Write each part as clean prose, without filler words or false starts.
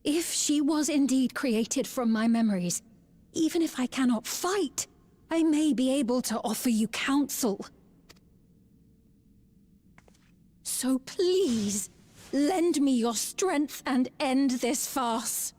If she was indeed created from my memories, even if I cannot fight, I may be able to offer you counsel. So please, lend me your strength and end this farce.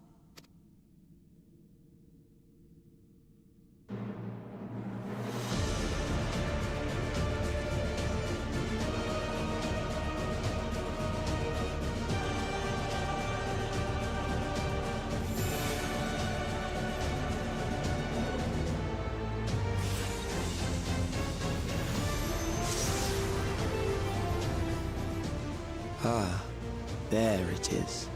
Ah, there it is.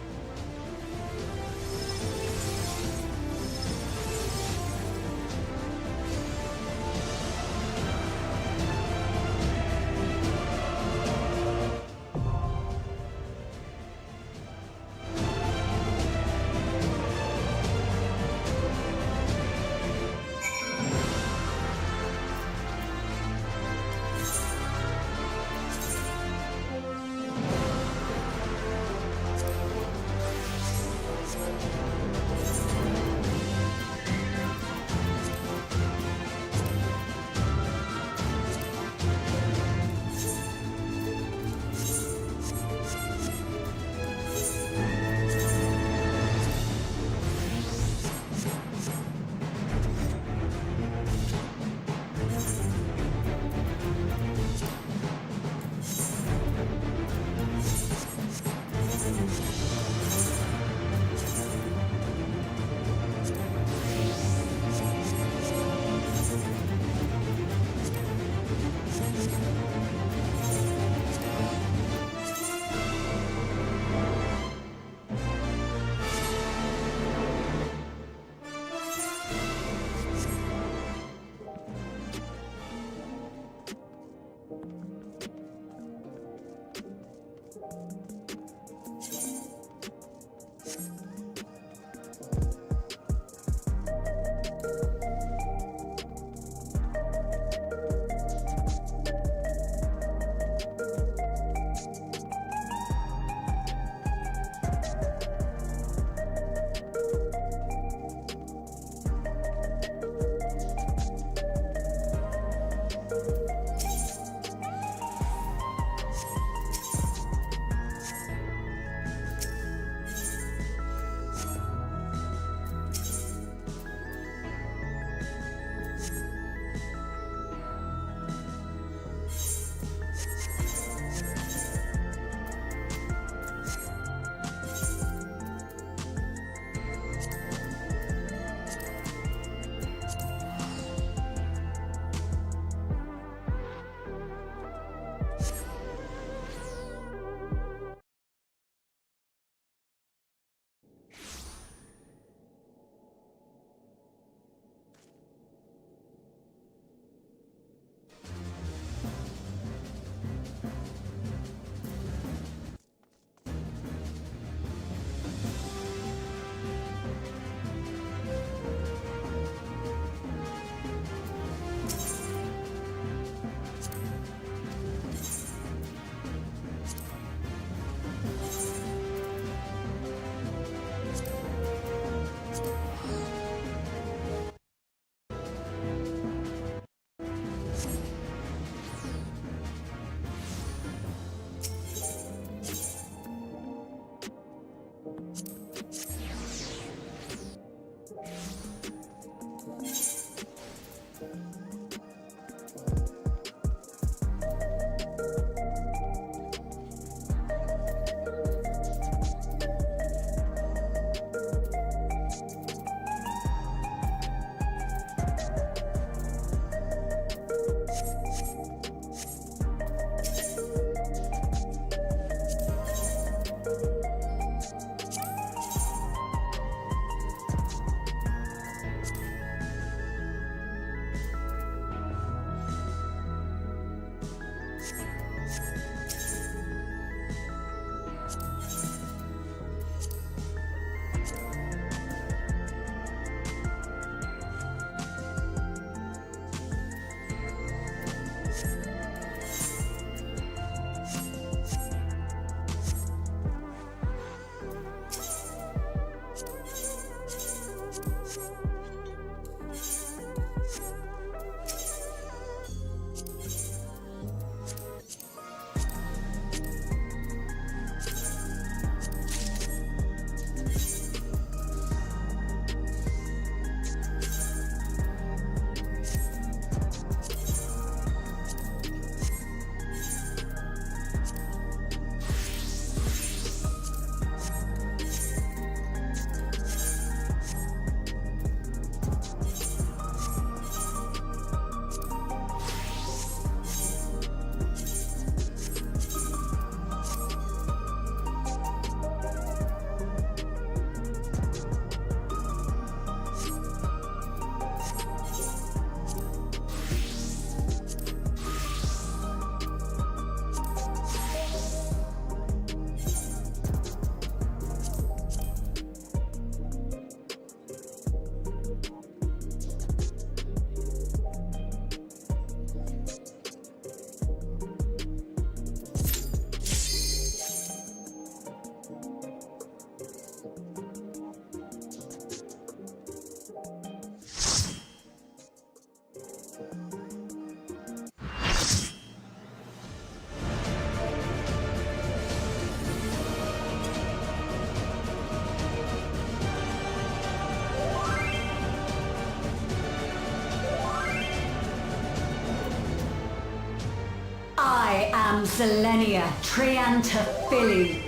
am Zelenia Triantaphili,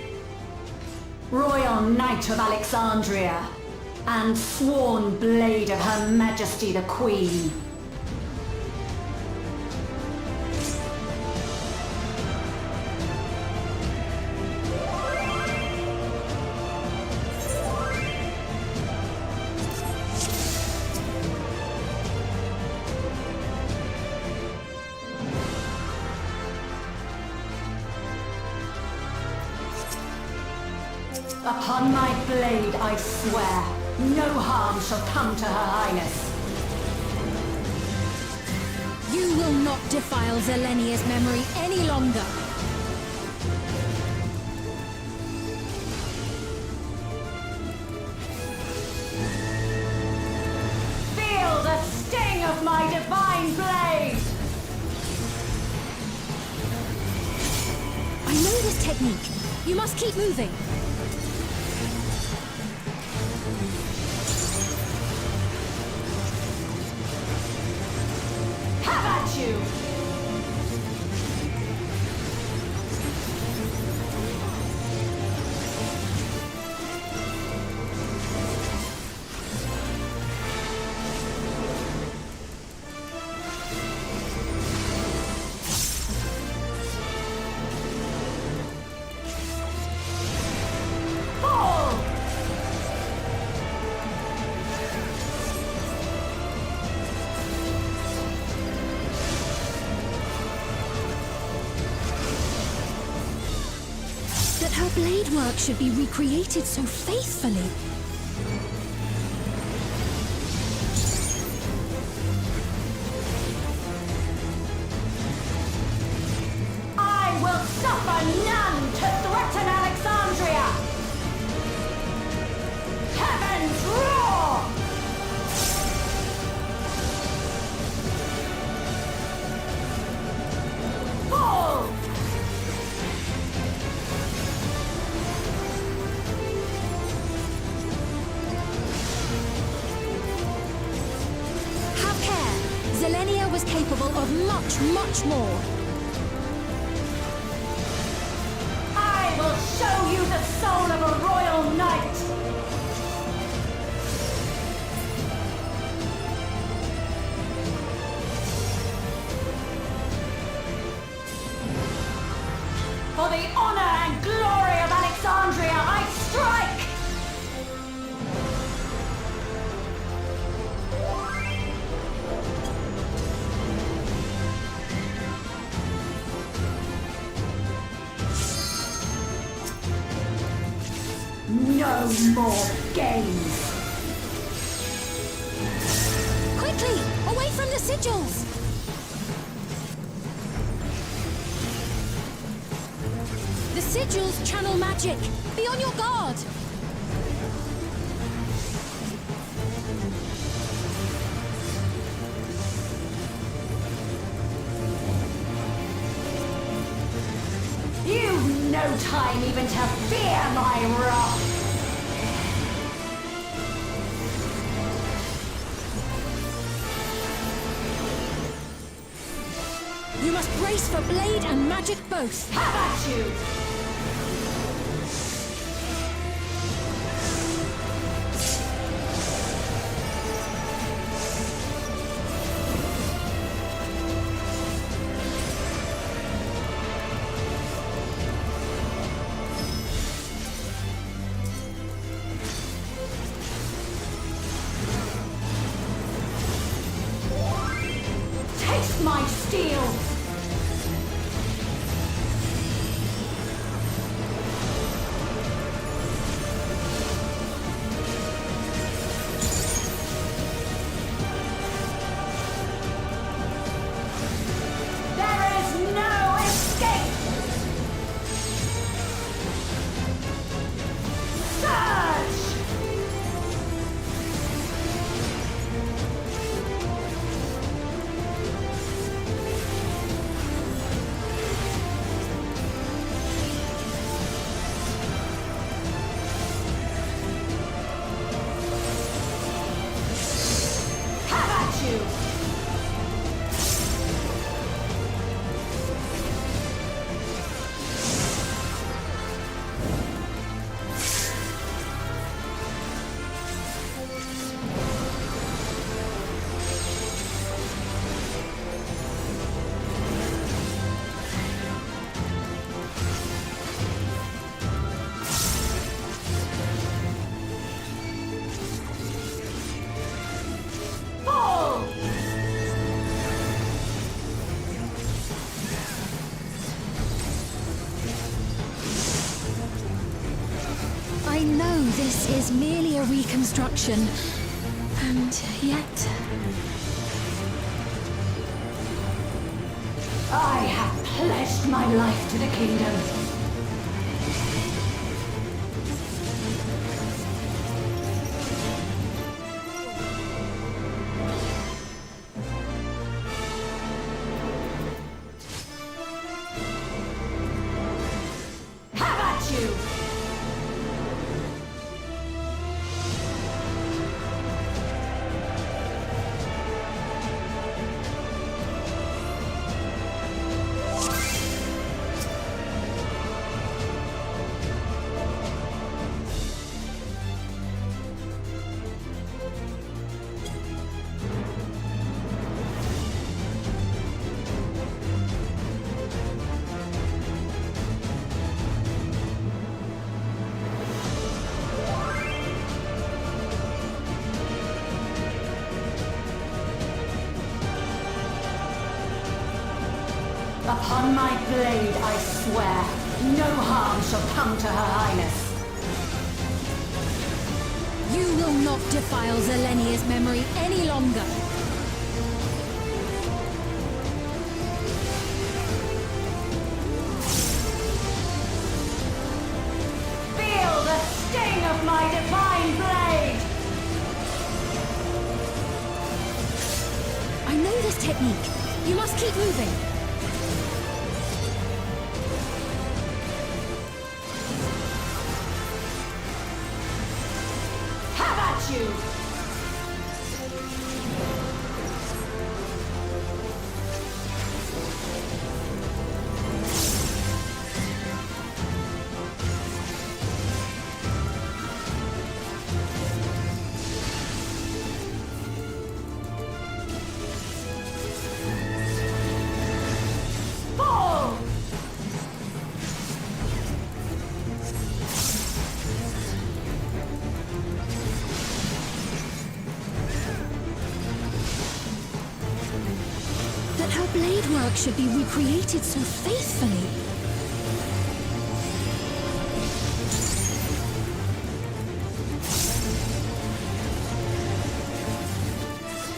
Royal Knight of Alexandria, and sworn blade of Her Majesty the Queen. Upon my blade, I swear, no harm shall come to Her Highness. You will not defile Zelenia's memory any longer. Feel the sting of my divine blade! I know this technique. You must keep moving. Have at you! Fall! That her blade work should be recreated so faithfully. I will suffer none to threaten Alexandria! Heavens roar! Fall! Have care. Zelenia was capable of much, much more. I will show you the soul of a royal knight! For the honor and glory of Alexandria, I strike! No more games! Quickly! Away from the sigils! The sigils channel magic! Be on your guard! You've no time even to fear my wrath! You must brace for blade and magic both! Have at you! Taste my steel! I know this is merely a reconstruction, and yet... I have pledged my life to the kingdom. Have at you! Upon my blade, I swear, no harm shall come to Her Highness. You will not defile Zelenia's memory any longer. Feel the sting of my divine blade! I know this technique. You must keep moving. You. Fall! That her blade work should be recreated so faithfully.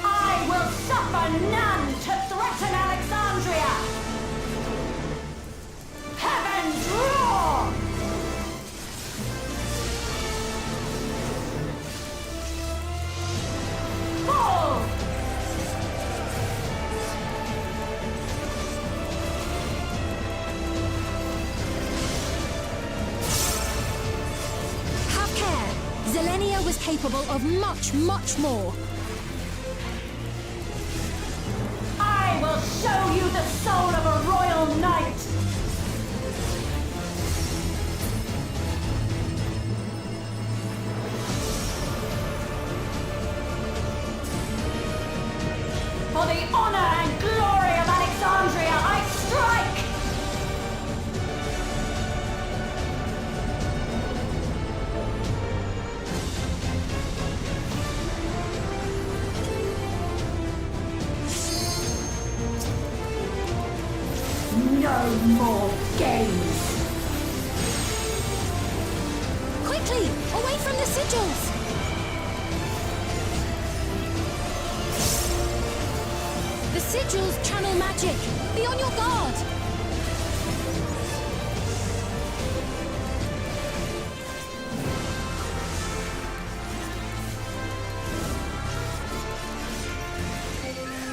I will suffer none to threaten Alexandria! Heaven's roar! Fall! Zelenia was capable of much, much more. I will show you the soul of a royal knight! For the honor and glory of Alexandria, I strike! No more games! Quickly! Away from the sigils! The sigils channel magic! Be on your guard!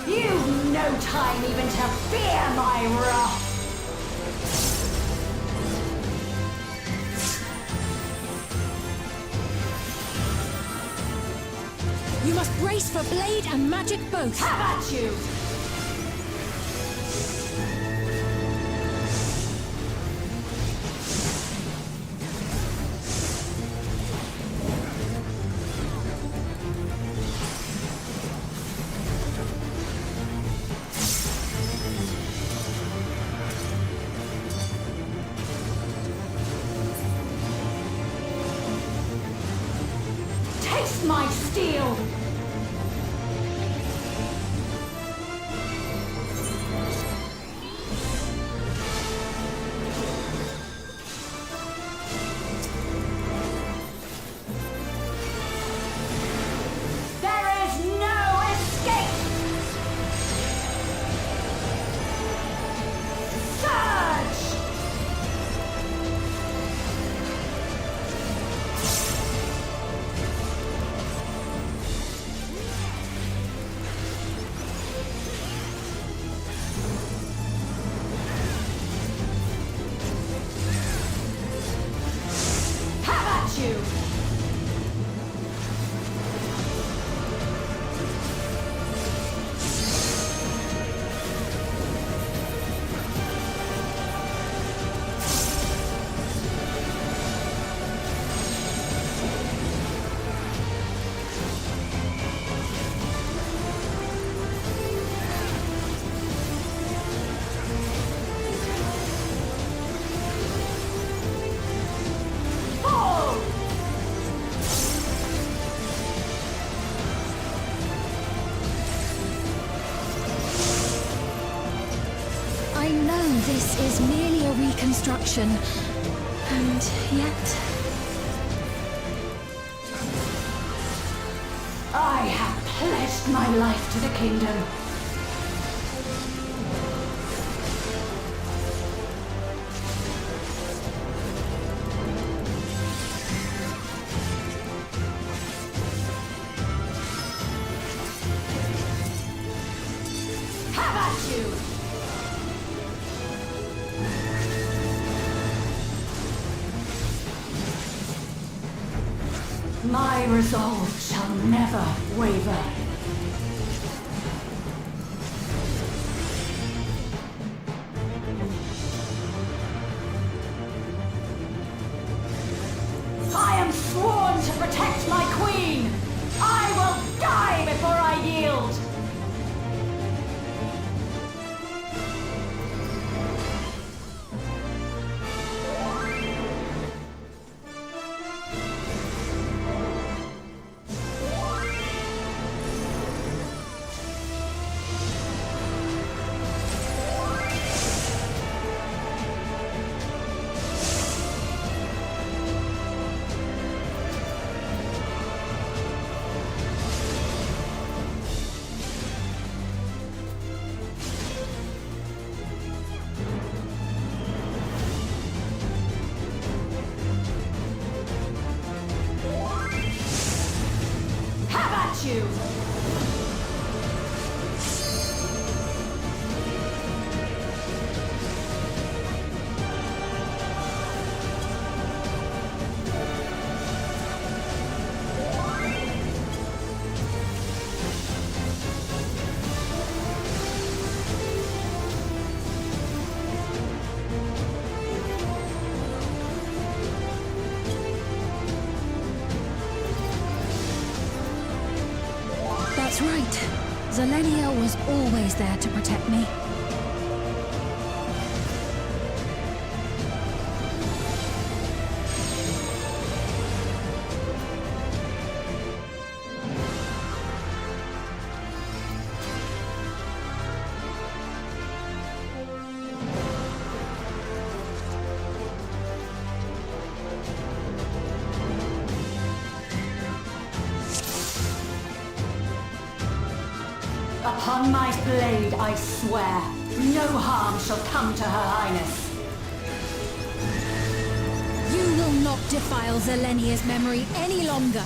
You've no time even to fear my wrath! You must brace for blade and magic both! Have at you! Taste my steel! you! I know this is merely a reconstruction, and yet... I have pledged my life to the kingdom. Have at you! My resolve shall never waver. I am sworn to protect my queen! I will die before I yield! You. That's right. Zelenia was always there to protect me. Upon my blade, I swear, no harm shall come to Her Highness. You will not defile Zelenia's memory any longer.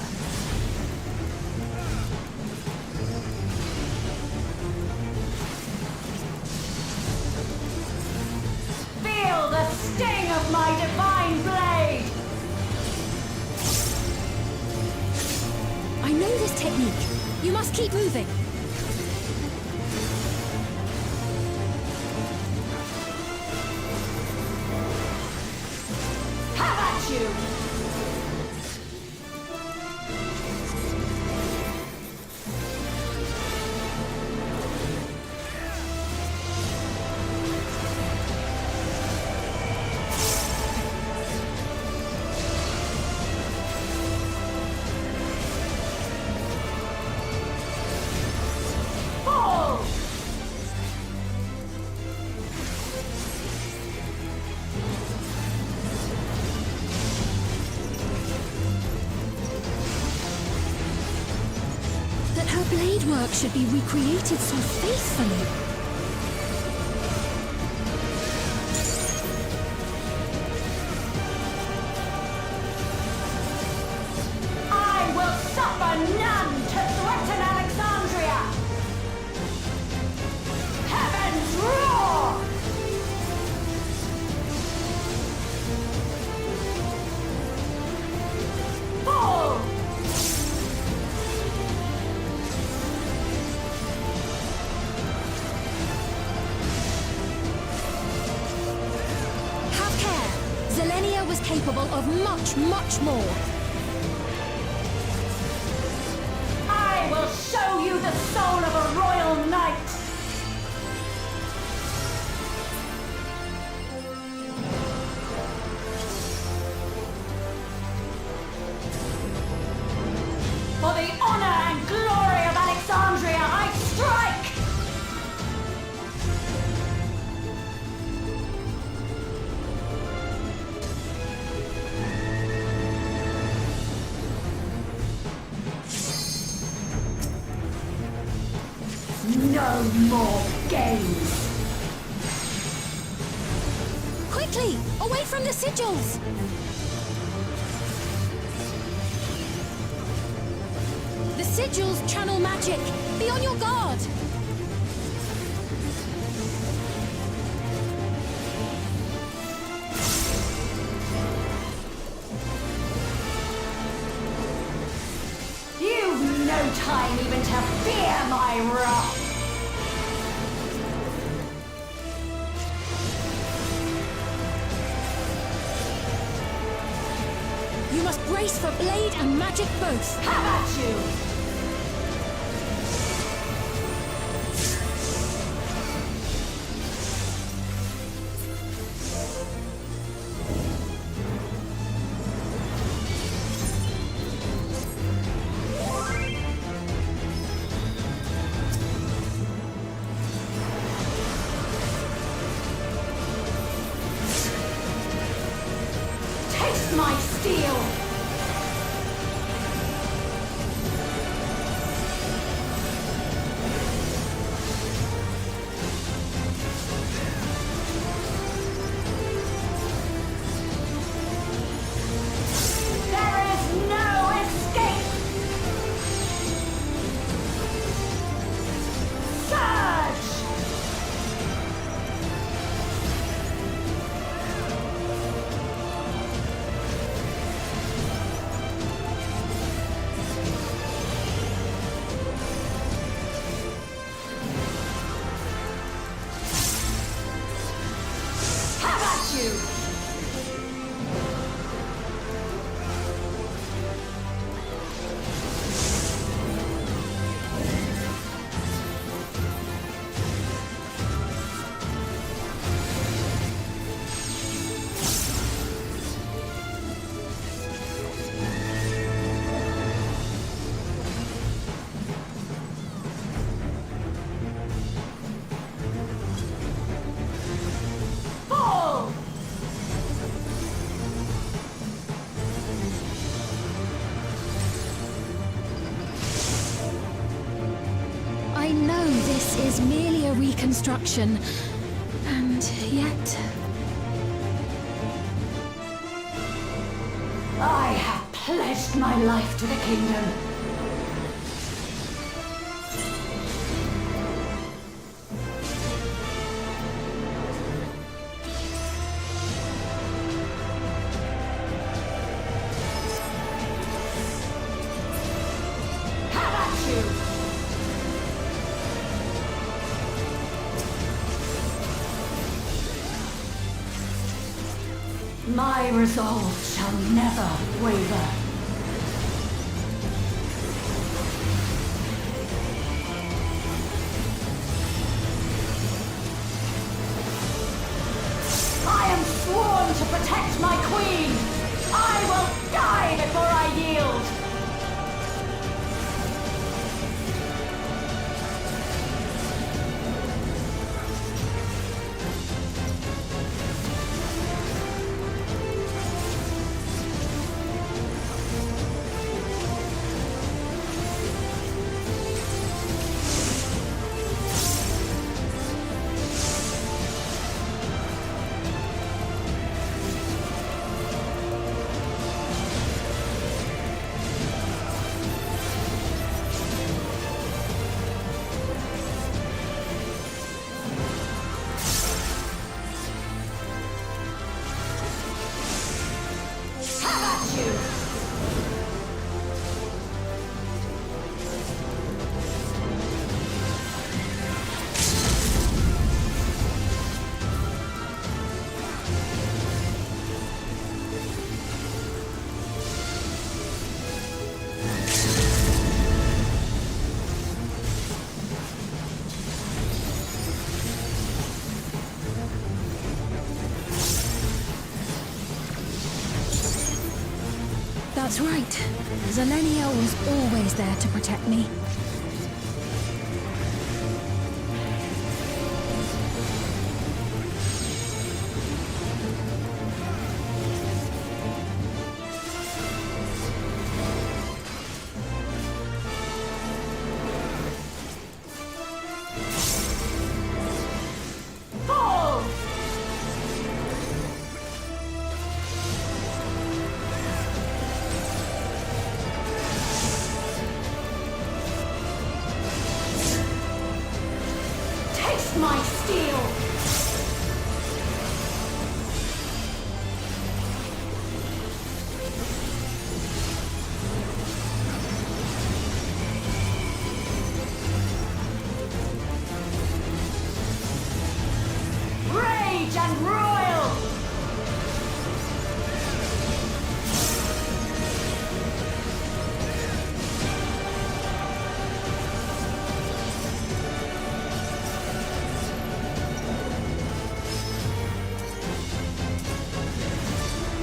Feel the sting of my divine blade! I know this technique. You must keep moving. You. Her blade work should be recreated so faithfully. I will suffer none to threaten Alexandria! Heavens roar! was capable of much, much more. I will show you the soul of a royal knight! For the honor and glory of Alexandria, I strike! No more games! Quickly! Away from the sigils! The sigils channel magic! Be on your guard! You've no time even to fear my wrath! You must brace for blade and magic both! Have at you! Taste my steel! There is no escape! Surge! Have at you! Fall! I know this is merely a reconstruction, and yet... I have pledged my life to the kingdom. Have at you! My resolve shall never waver. I am sworn to protect my queen! I will die before I yield! That's right. Zelenia was always there to protect me. Fall! Taste my steel! Rage and royal!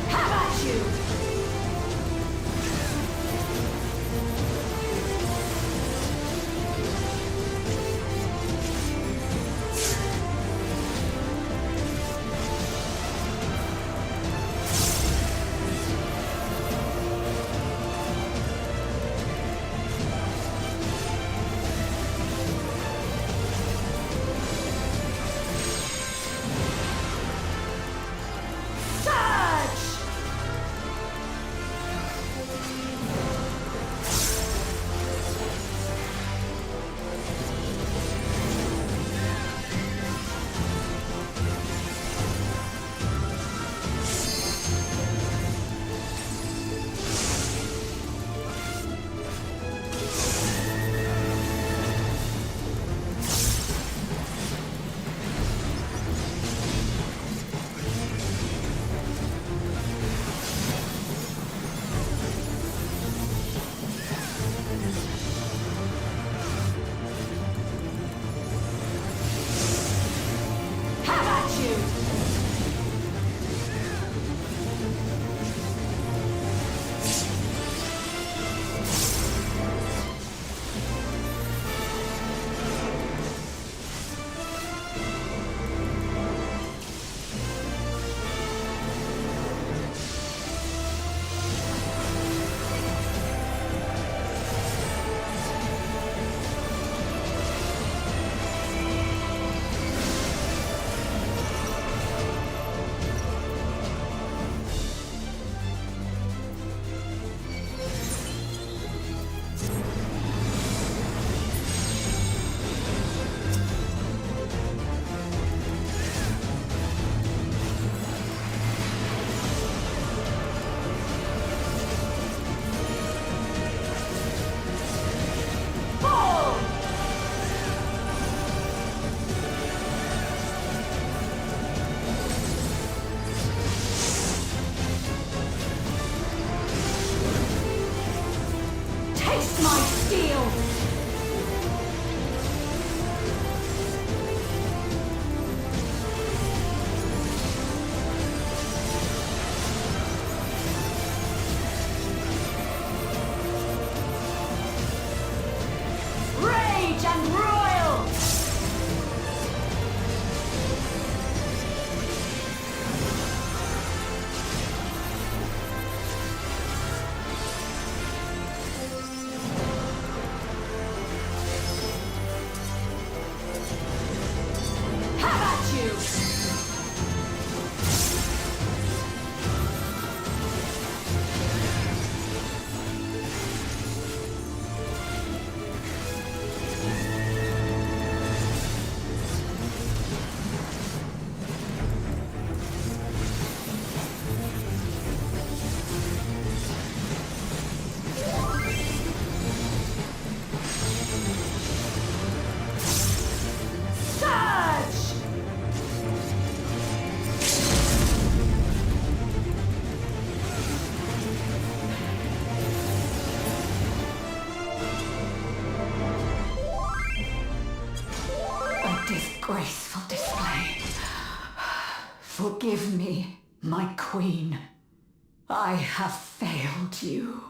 Have at you! Surge! Have at you! Fall! Taste my steel! Rage and royal! Have at you! Surge! A disgraceful display. Forgive me, my queen. I have failed you.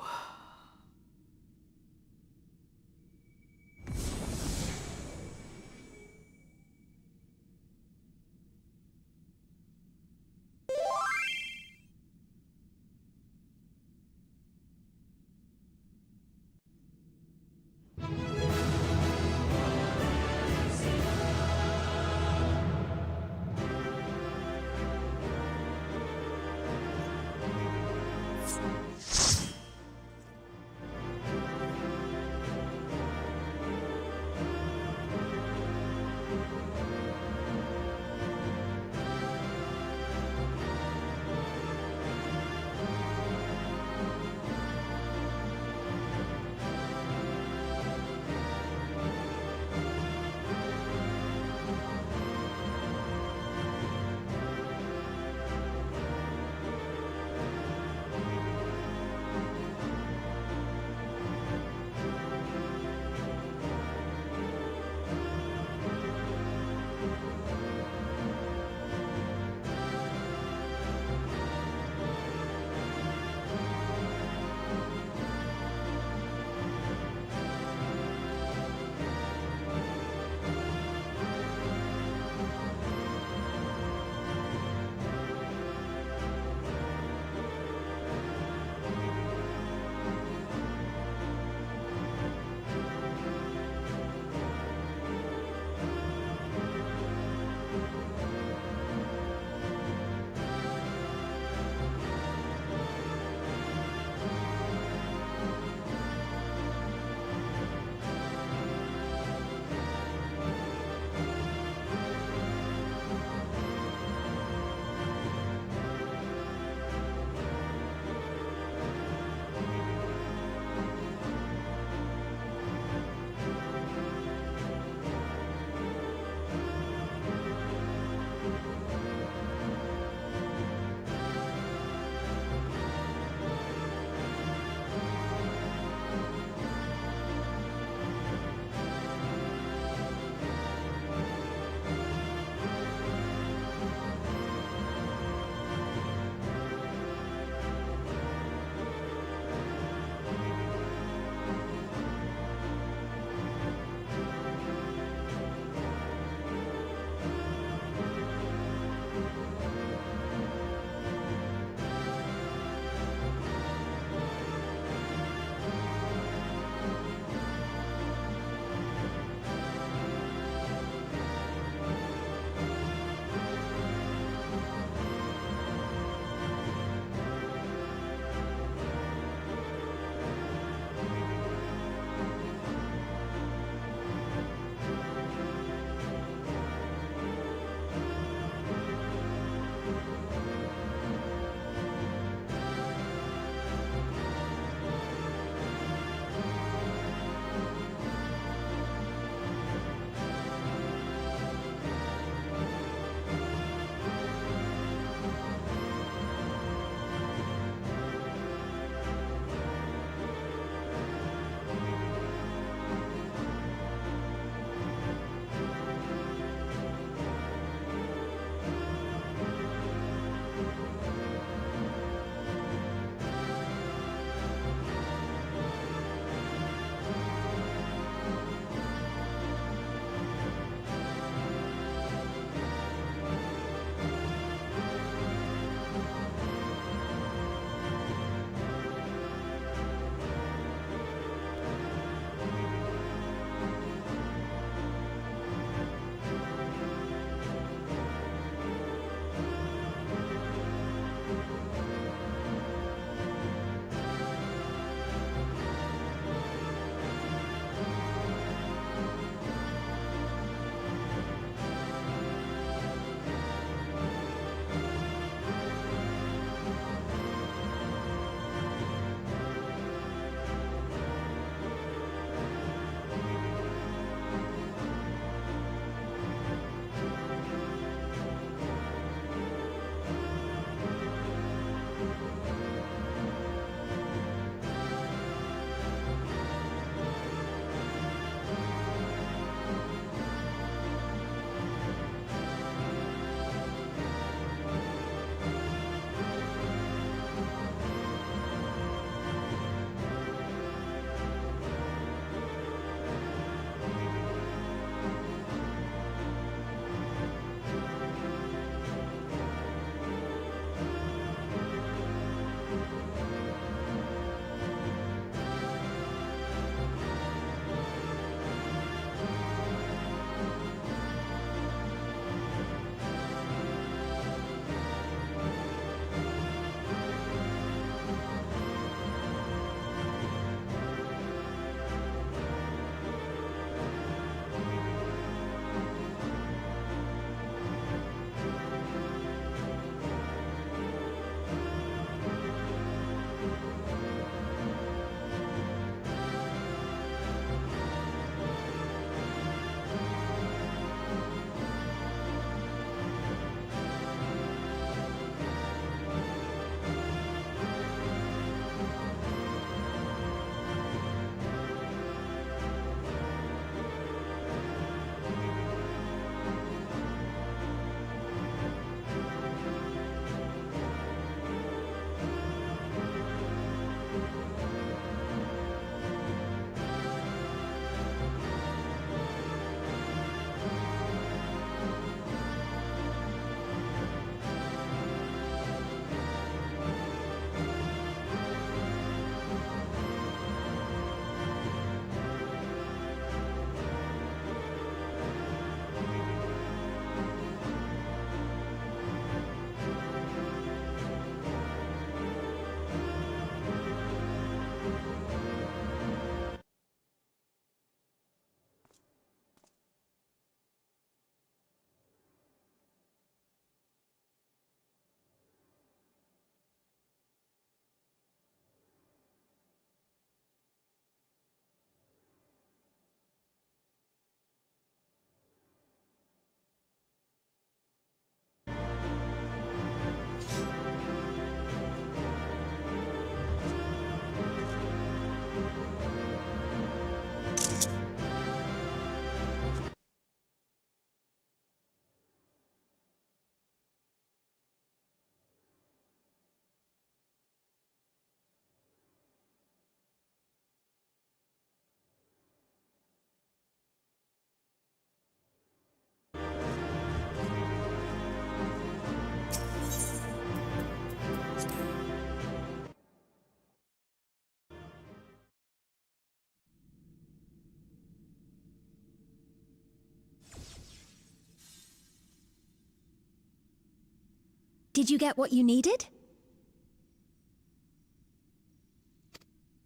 Did you get what you needed?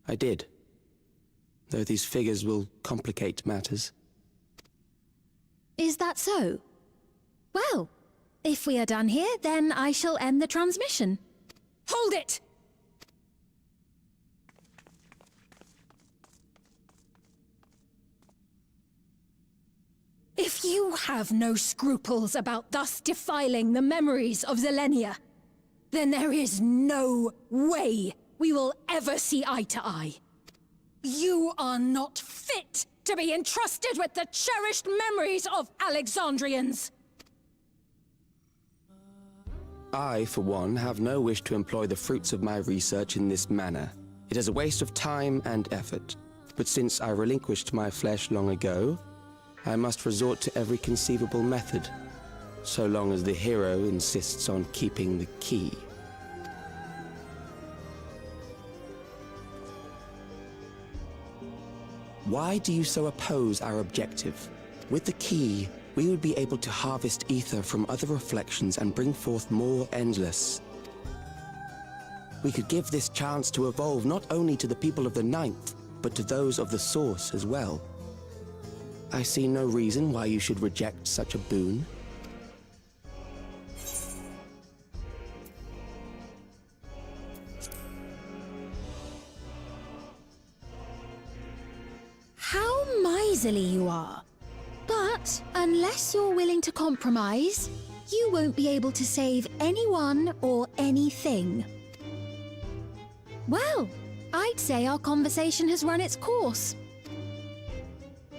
I did. Though these figures will complicate matters. Is that so? Well, if we are done here, then I shall end the transmission. Hold it! If you have no scruples about thus defiling the memories of Zelenia, then there is no way we will ever see eye to eye. You are not fit to be entrusted with the cherished memories of Alexandrians. I, for one, have no wish to employ the fruits of my research in this manner. It is a waste of time and effort. But since I relinquished my flesh long ago, I must resort to every conceivable method, so long as the hero insists on keeping the key. Why do you so oppose our objective? With the key, we would be able to harvest ether from other reflections and bring forth more endless. We could give this chance to evolve not only to the people of the Ninth, but to those of the Source as well. I see no reason why you should reject such a boon. How miserly you are. But unless you're willing to compromise, you won't be able to save anyone or anything. Well, I'd say our conversation has run its course.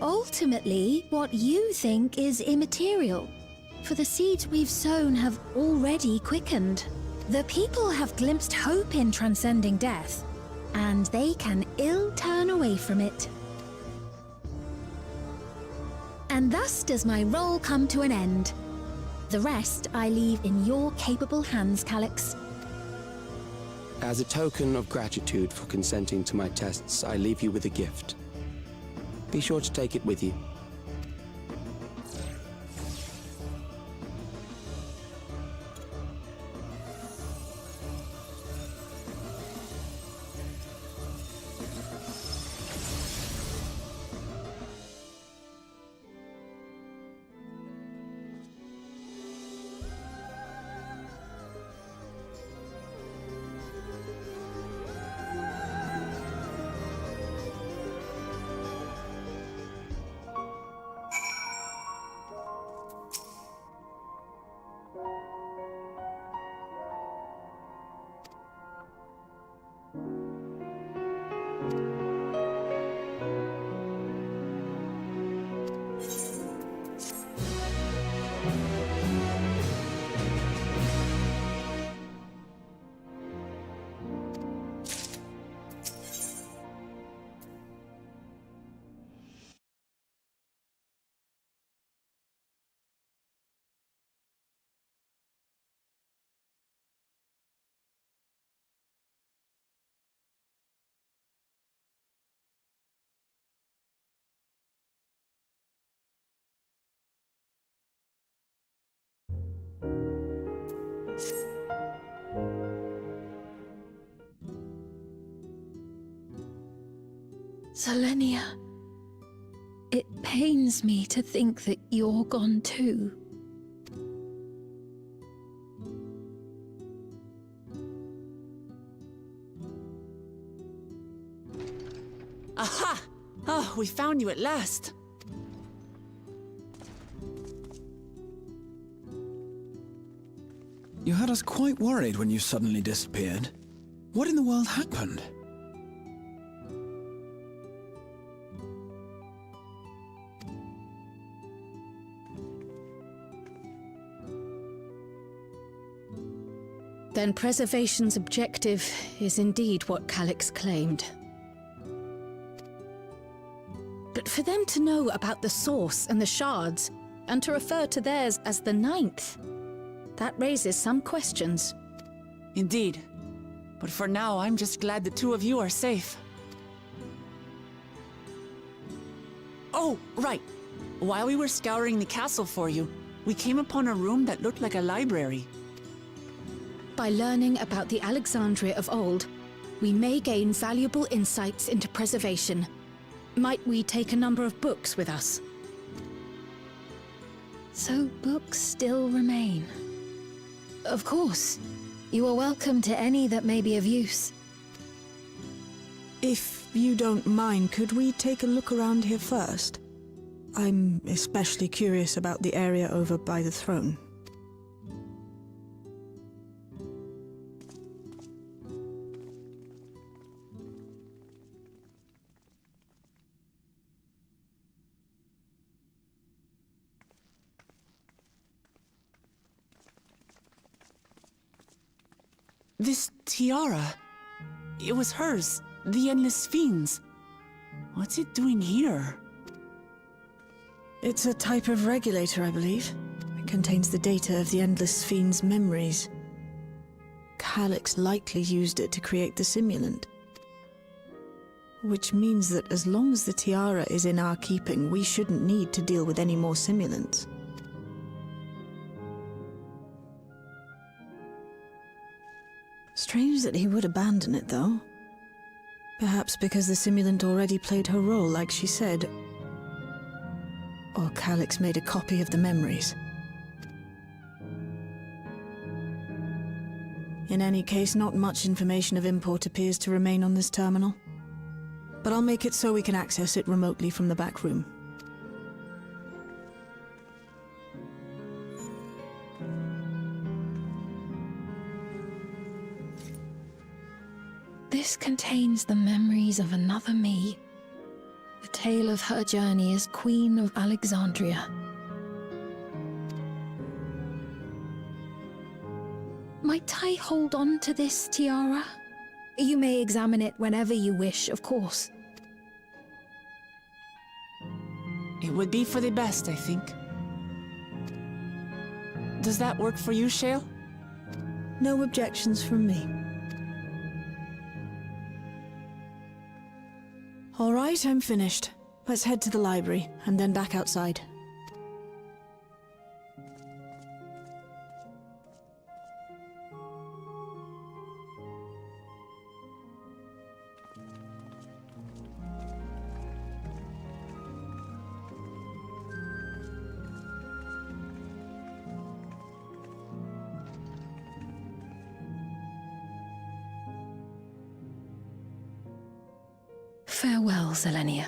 Ultimately, what you think is immaterial, for the seeds we've sown have already quickened. The people have glimpsed hope in transcending death, and they can ill turn away from it. And thus does my role come to an end. The rest I leave in your capable hands, Calyx. As a token of gratitude for consenting to my tests, I leave you with a gift. Be sure to take it with you. Zelenia, it pains me to think that you're gone too. Aha! Oh, we found you at last. You had us quite worried when you suddenly disappeared. What in the world happened? Then preservation's objective is indeed what Calyx claimed. But for them to know about the Source and the Shards, and to refer to theirs as the Ninth, that raises some questions. Indeed. But for now, I'm just glad the two of you are safe. Oh, right. While we were scouring the castle for you, we came upon a room that looked like a library. by learning about the Alexandria of old, we may gain valuable insights into preservation. Might we take a number of books with us? So books still remain. Of course. You are welcome to any that may be of use. If you don't mind, could we take a look around here first? I'm especially curious about the area over by the throne. This tiara. It was hers. The Endless Fiends. What's it doing here? It's a type of regulator, I believe. It contains the data of the Endless Fiend's memories. Calyx likely used it to create the simulant. Which means that as long as the tiara is in our keeping, we shouldn't need to deal with any more simulants. Strange that he would abandon it, though. Perhaps because the simulant already played her role, like she said. Or Calyx made a copy of the memories. In any case, not much information of import appears to remain on this terminal. But I'll make it so we can access it remotely from the back room. This contains the memories of another me. The tale of her journey as Queen of Alexandria. Might I hold on to this tiara? You may examine it whenever you wish, of course. It would be for the best, I think. Does that work for you, Shale? No objections from me. All right, I'm finished. Let's head to the library, and then back outside. Farewell, Zelenia.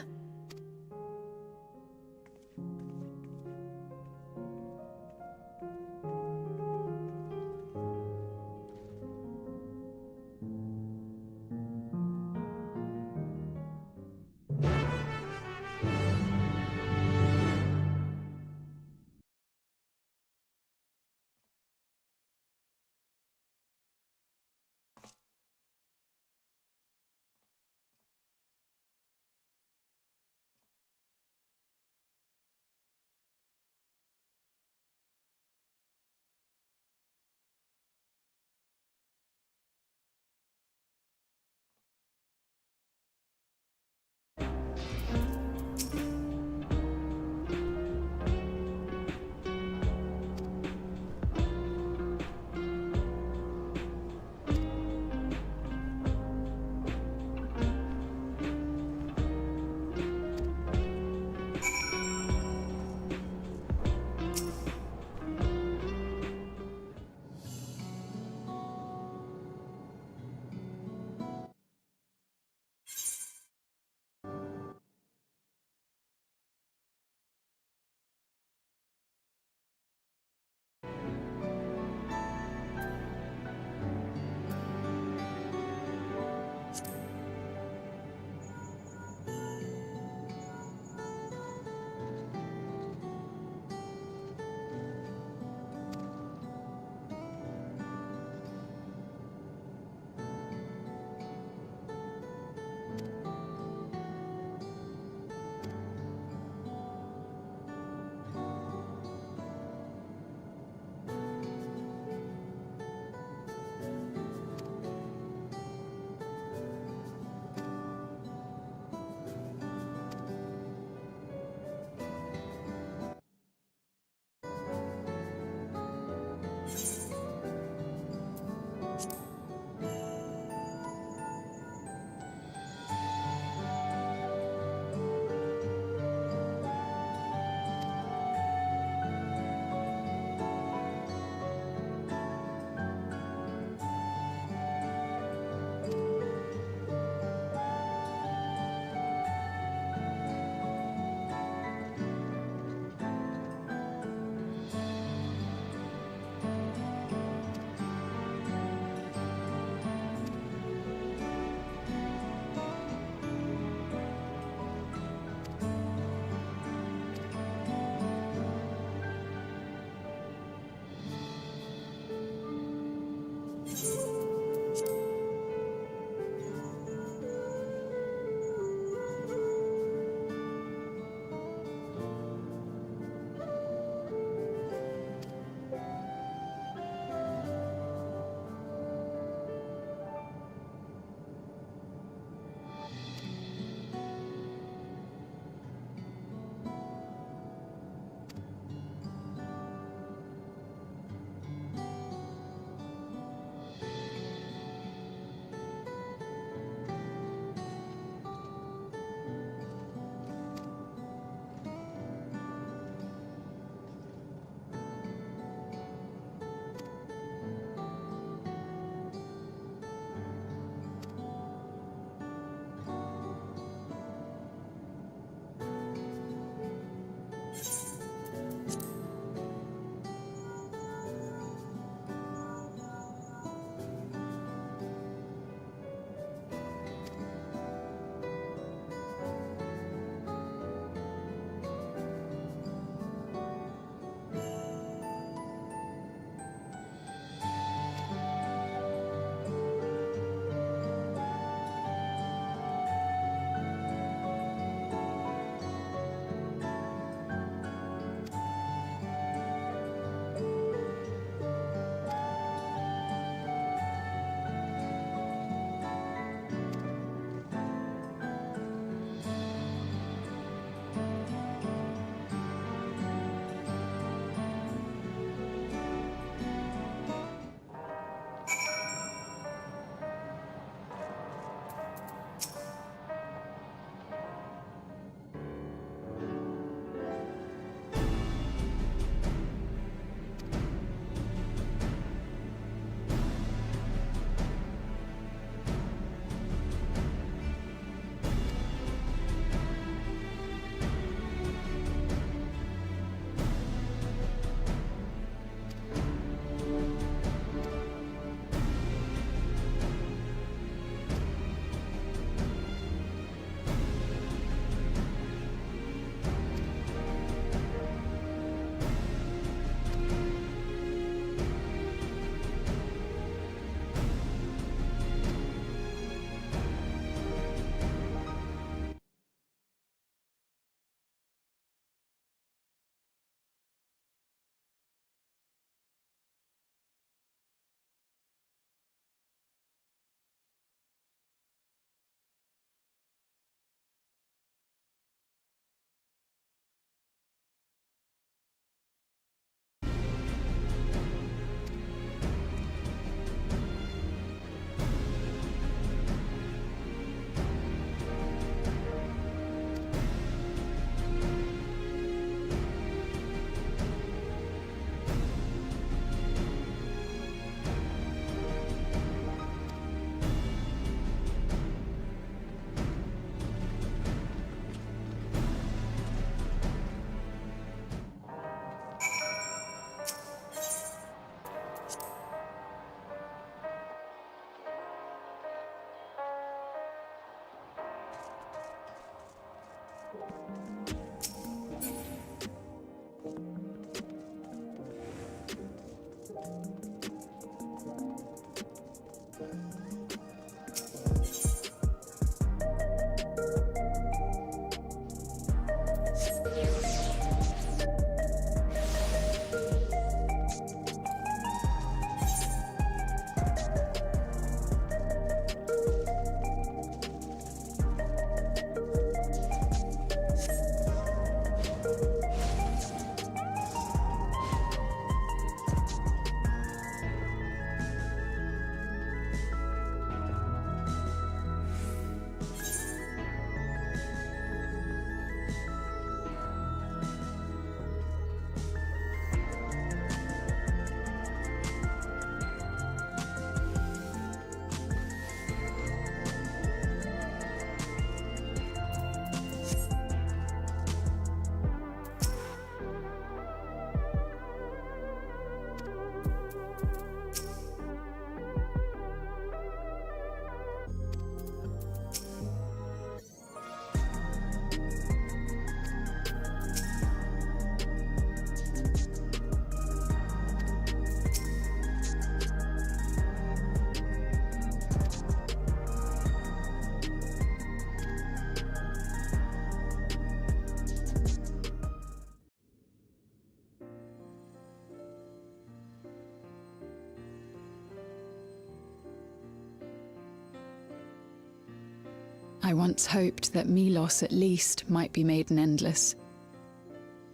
I once hoped that Milos at least might be made an endless.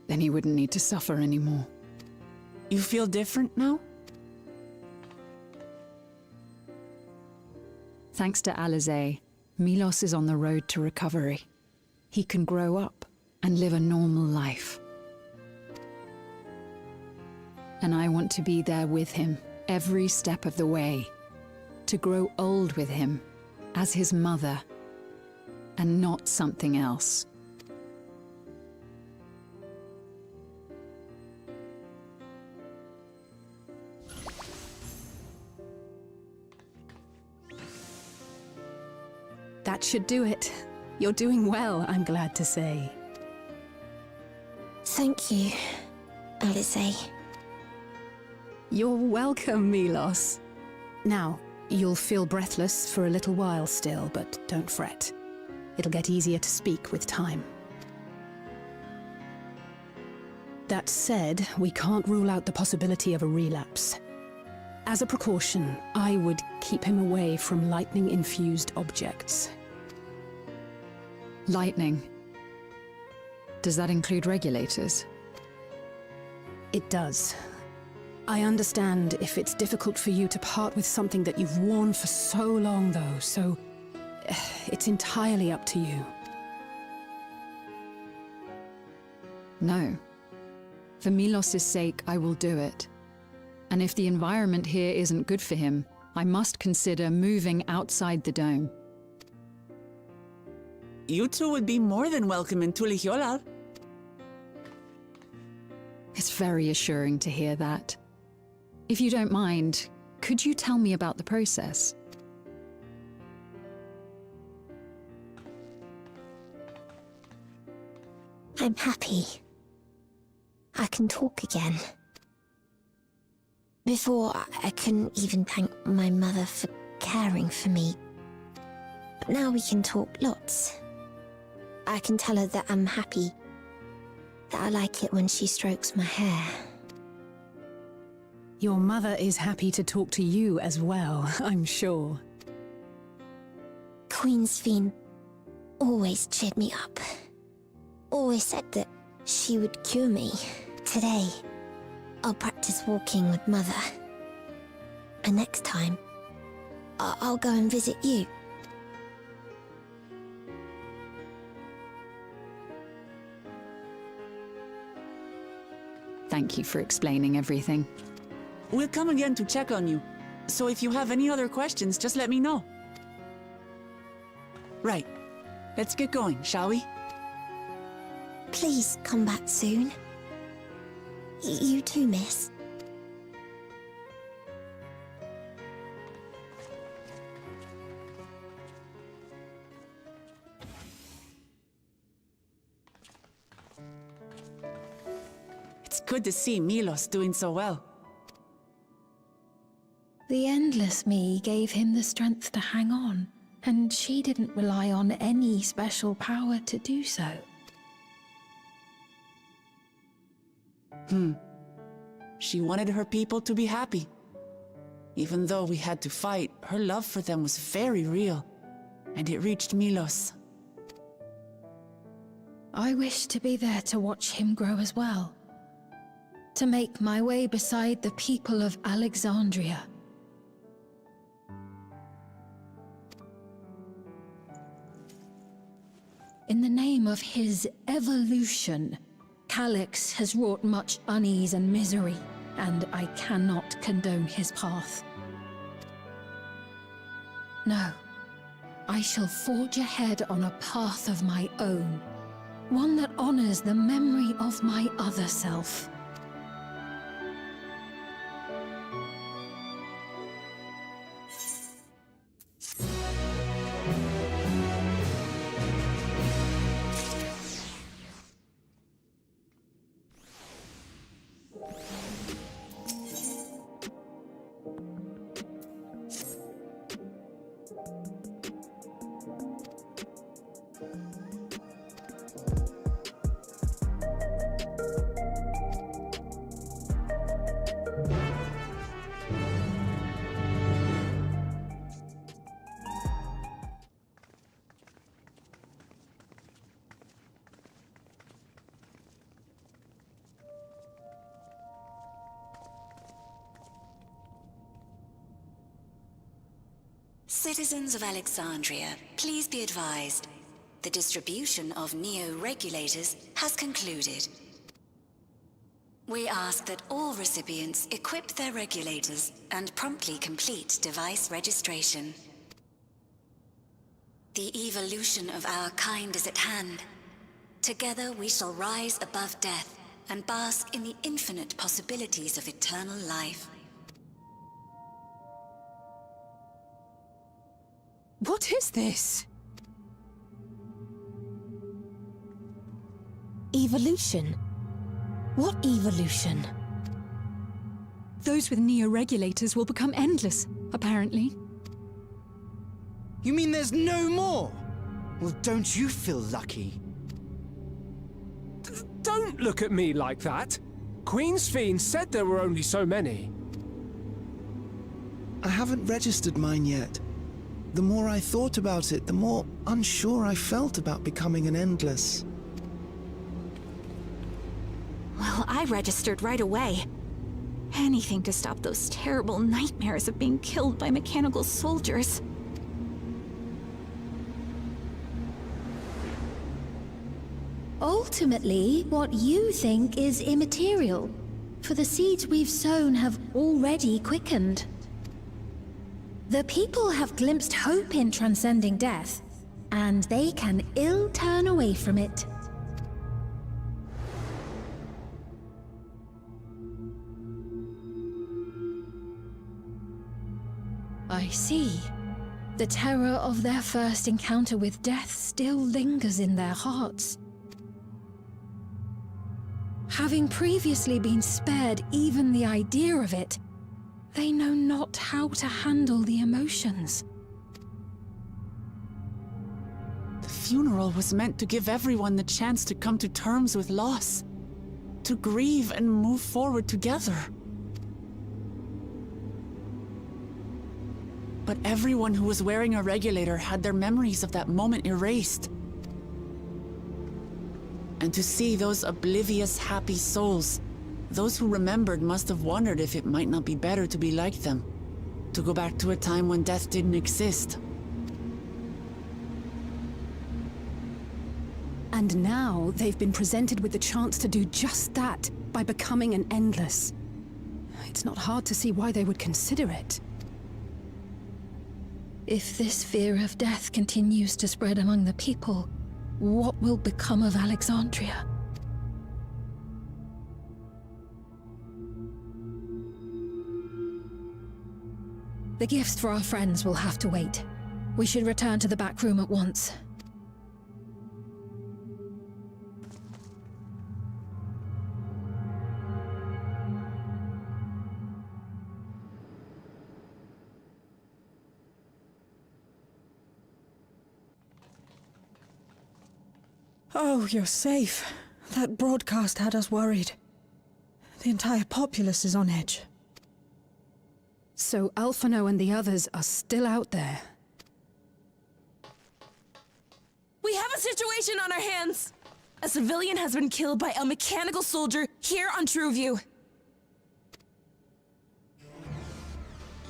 Then he wouldn't need to suffer anymore. You feel different now? Thanks to Alizé, Milos is on the road to recovery. He can grow up and live a normal life. And I want to be there with him every step of the way. To grow old with him as his mother and not something else. That should do it. You're doing well, I'm glad to say. Thank you, Alizé. You're welcome, Milos. Now, you'll feel breathless for a little while still, but don't fret. It'll get easier to speak with time. That said, we can't rule out the possibility of a relapse. As a precaution, I would keep him away from lightning-infused objects. Lightning. Does that include regulators? It does. I understand if it's difficult for you to part with something that you've worn for so long, though, so it's entirely up to you. No. For Milos's sake, I will do it. And if the environment here isn't good for him, I must consider moving outside the dome. You two would be more than welcome in Tulihiolar. It's very assuring to hear that. If you don't mind, could you tell me about the process? I'm happy. I can talk again. Before, I couldn't even thank my mother for caring for me. But now we can talk lots. I can tell her that I'm happy, that I like it when she strokes my hair. Your mother is happy to talk to you as well, I'm sure. Queen Sphene always cheered me up. Always said that she would cure me. Today, I'll practice walking with Mother. And next time, I'll go and visit you. Thank you for explaining everything. We'll come again to check on you. So if you have any other questions, just let me know. Right. Let's get going, shall we? Please come back soon. You too, miss. good to see Milos doing so well. The Endless Me gave him the strength to hang on, and she didn't rely on any special power to do so. She wanted her people to be happy. Even though we had to fight, her love for them was very real, and it reached Milos. I wish to be there to watch him grow as well. To make my way beside the people of Alexandria. In the name of his evolution, Calix has wrought much unease and misery, and I cannot condone his path. No, I shall forge ahead on a path of my own, one that honors the memory of my other self. Citizens of Alexandria, please be advised. The distribution of neo-regulators has concluded. We ask that all recipients equip their regulators and promptly complete device registration. The evolution of our kind is at hand. Together we shall rise above death and bask in the infinite possibilities of eternal life. What is this? Evolution? What evolution? Those with neo-regulators will become endless, apparently. You mean there's no more? Well, don't you feel lucky? Don't look at me like that. Queen's Fiend said there were only so many. I haven't registered mine yet. The more I thought about it, the more unsure I felt about becoming an Endless. Well, I registered right away. Anything to stop those terrible nightmares of being killed by mechanical soldiers. Ultimately, what you think is immaterial, for the seeds we've sown have already quickened. The people have glimpsed hope in transcending death, and they can ill turn away from it. I see. The terror of their first encounter with death still lingers in their hearts. Having previously been spared even the idea of it, they know not how to handle the emotions. The funeral was meant to give everyone the chance to come to terms with loss, to grieve and move forward together. But everyone who was wearing a regulator had their memories of that moment erased. And to see those oblivious, happy souls, those who remembered must have wondered if it might not be better to be like them, to go back to a time when death didn't exist. And now they've been presented with the chance to do just that by becoming an Endless. It's not hard to see why they would consider it. If this fear of death continues to spread among the people, what will become of Alexandria? The gifts for our friends will have to wait. We should return to the back room at once. Oh, you're safe. That broadcast had us worried. The entire populace is on edge. So Alphino and the others are still out there. We have a situation on our hands! A civilian has been killed by a mechanical soldier here on Trueview.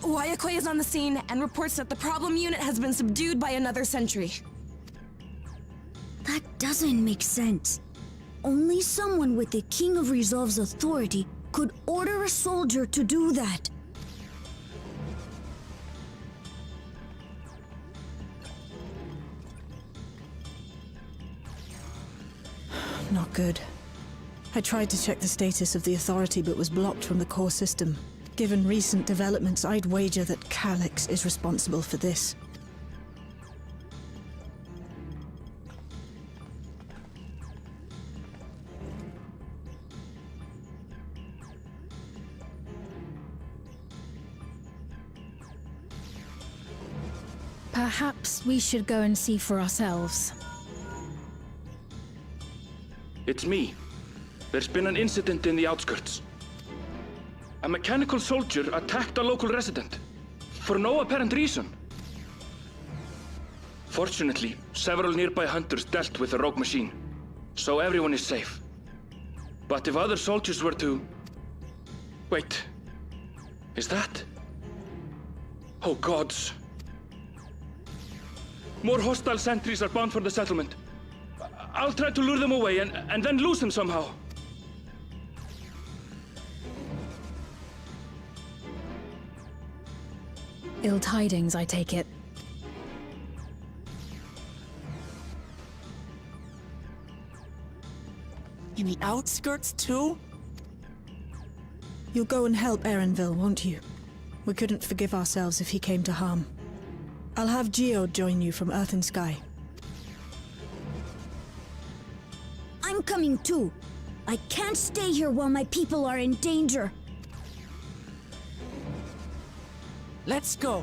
Wayakoi is on the scene and reports that the problem unit has been subdued by another sentry. That doesn't make sense. Only someone with the King of Resolve's authority could order a soldier to do that. Not good. I tried to check the status of the authority but was blocked from the core system. Given recent developments, I'd wager that Calyx is responsible for this. Perhaps we should go and see for ourselves. It's me. There's been an incident in the outskirts. A mechanical soldier attacked a local resident, for no apparent reason. Fortunately, several nearby hunters dealt with the rogue machine, so everyone is safe. But if other soldiers were to... Wait, is that... Oh gods. More hostile sentries are bound for the settlement. I'll try to lure them away and then lose them somehow. Ill tidings, I take it. In the outskirts, too? You'll go and help Erenville, won't you? We couldn't forgive ourselves if he came to harm. I'll have Geode join you from Earth and Sky. I'm coming too. I can't stay here while my people are in danger. Let's go.